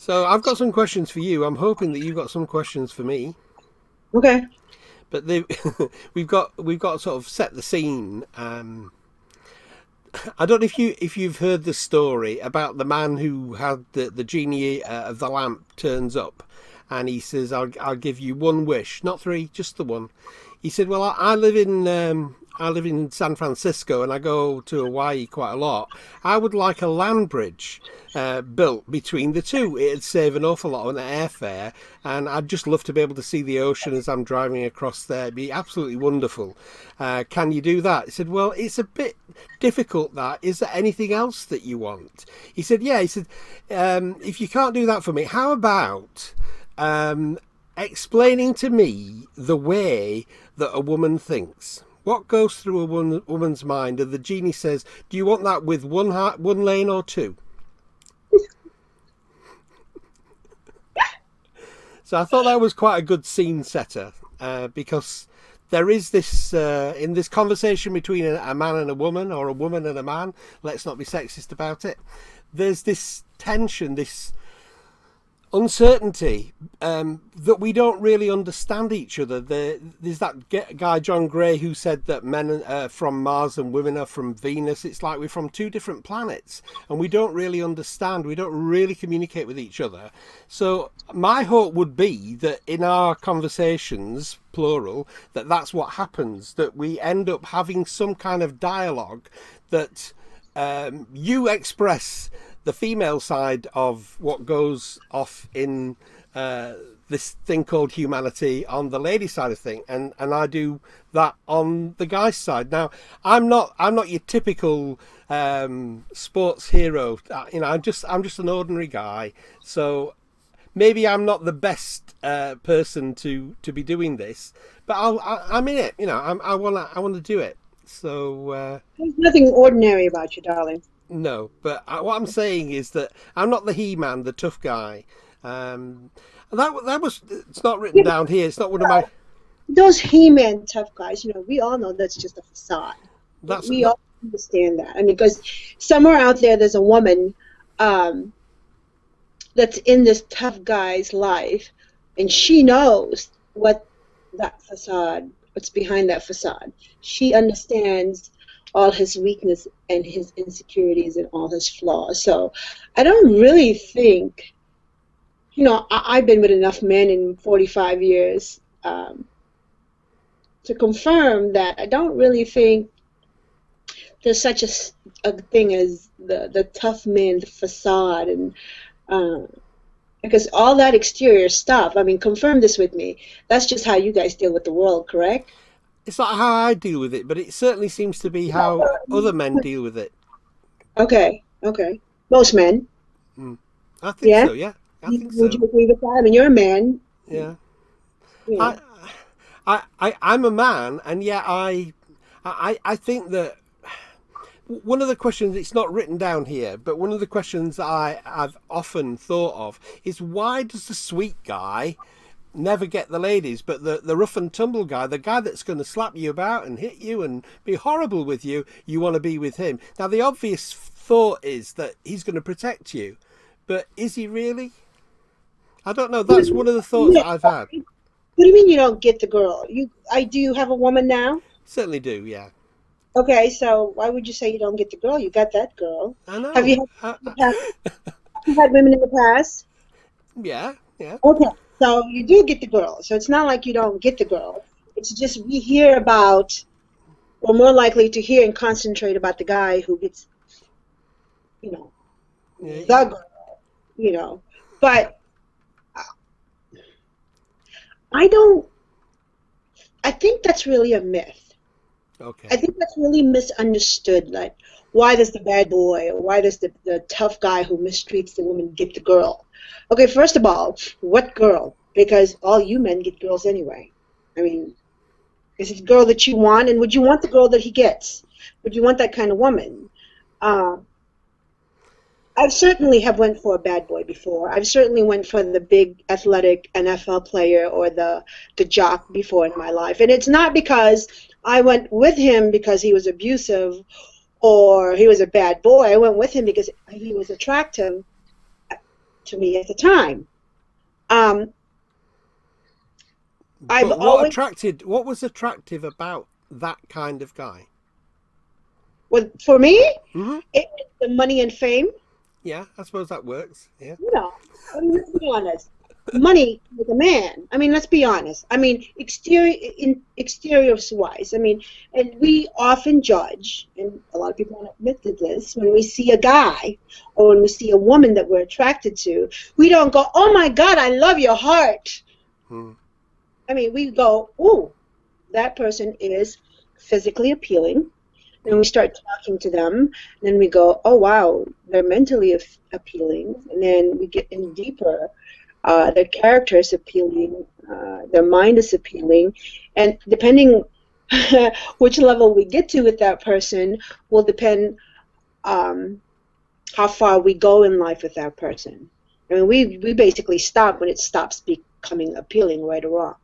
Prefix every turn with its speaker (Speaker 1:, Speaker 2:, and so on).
Speaker 1: So I've got some questions for you. I'm hoping that you've got some questions for me.
Speaker 2: Okay.
Speaker 1: But they, we've got to sort of set the scene. I don't know if you've heard the story about the man who had the genie of the lamp turns up, and he says, "I'll give you one wish, not three, just the one." He said, "Well, I live in San Francisco and I go to Hawaii quite a lot. I would like a land bridge built between the two. It'd save an awful lot on the airfare, and I'd just love to be able to see the ocean as I'm driving across there. It'd be absolutely wonderful. Can you do that?" He said, "Well, it's a bit difficult. That is there anything else that you want?" He said, "Yeah." He said, "If you can't do that for me, how about explaining to me the way that a woman thinks? What goes through a woman's mind?" And the genie says, "Do you want that with one lane or two?" So I thought that was quite a good scene setter, because there is this in this conversation between a man and a woman, or a woman and a man. Let's not be sexist about it. There's this tension, this uncertainty, that we don't really understand each other. There's that guy John Gray who said that men are from Mars and women are from Venus. It's like we're from two different planets and we don't really understand. We don't really communicate with each other. So my hope would be that in our conversations, plural, that's what happens, that we end up having some kind of dialogue, that you express the female side of what goes off in this thing called humanity on the lady side of thing, and I do that on the guy's side. Now, I'm not your typical sports hero. I'm just an ordinary guy. So maybe I'm not the best person to be doing this, but I'm in it. I wanna do it. So
Speaker 2: There's nothing ordinary about you, darling.
Speaker 1: no, but what I'm saying is that I'm not the He-Man, the tough guy. That was, it's not written
Speaker 2: Yeah,
Speaker 1: down here. It's not one of my.
Speaker 2: those He-Man tough guys, we all know that's just a facade.
Speaker 1: That's
Speaker 2: We
Speaker 1: that,
Speaker 2: all understand that. I mean, because somewhere out there's a woman um, that's in this tough guy's life, and she knows what's behind that facade. She understands all his weakness and his insecurities and all his flaws. So I don't really think, I've been with enough men in 45 years to confirm that I don't really think there's such a thing as the tough man, the facade, and uh, because all that exterior stuff, I mean, confirm this with me. That's just how you guys deal with the world, correct?
Speaker 1: it's not how I deal with it, but it certainly seems to be how other men deal with it.
Speaker 2: Okay, okay. Most men,
Speaker 1: Mm. I think
Speaker 2: yeah?
Speaker 1: so. Yeah, I think
Speaker 2: Would
Speaker 1: so.
Speaker 2: you agree with that? I mean, you're a man.
Speaker 1: Yeah,
Speaker 2: You
Speaker 1: I,
Speaker 2: know.
Speaker 1: I'm a man, and yet I think that one of the questions, it's not written down here, but one of the questions that I've often thought of is, why does the sweet guy never get the ladies, but the rough and tumble guy, the guy that's going to slap you about and hit you and be horrible with you, you want to be with him? Now, the obvious thought is that he's going to protect you, but is he really? I don't know. That's one of the thoughts
Speaker 2: Yeah.
Speaker 1: that I've had.
Speaker 2: What do you mean you don't get the girl? I do you have a woman now?
Speaker 1: Certainly do, yeah.
Speaker 2: Okay, so why would you say you don't get the girl? You got that girl.
Speaker 1: I
Speaker 2: Have
Speaker 1: know.
Speaker 2: you have you had women in the past?
Speaker 1: Yeah, yeah.
Speaker 2: Okay, so you do get the girl. So it's not like you don't get the girl. It's just we hear about, we're more likely to hear and concentrate about the guy who gets, you know,
Speaker 1: Yeah,
Speaker 2: the girl, you know. But I don't, I think that's really a myth. I
Speaker 1: okay.
Speaker 2: think that's really misunderstood. Like, why does the bad boy or why does the tough guy who mistreats the woman get the girl? Okay, first of all, what girl? Because all you men get girls anyway. I mean, is it the girl that you want? And would you want the girl that he gets? Would you want that kind of woman? Uh, I've certainly have went for a bad boy before. I've certainly went for the big athletic NFL player or the jock before in my life. And it's not because I went with him because he was abusive or he was a bad boy. I went with him because he was attractive. to me at the time. I've
Speaker 1: But
Speaker 2: always,
Speaker 1: what was attractive about that kind of guy?
Speaker 2: well, for me,
Speaker 1: Hmm.
Speaker 2: it was the money and fame.
Speaker 1: Yeah, I suppose that works. Yeah.
Speaker 2: You know, I mean, let's be honest. Money with a man. I mean, let's be honest. I mean, exteriors wise. I mean, and we often judge, and a lot of people don't admit to this, when we see a guy or when we see a woman that we're attracted to, we don't go, "Oh my God, I love your heart."
Speaker 1: Hmm.
Speaker 2: I mean, we go, "Oh, that person is physically appealing." And we start talking to them, and then we go, "Oh wow, they're mentally appealing," and then we get in deeper. Their character is appealing, their mind is appealing, and depending which level we get to with that person will depend how far we go in life with that person. I mean, we basically stop when it stops becoming appealing, right or wrong.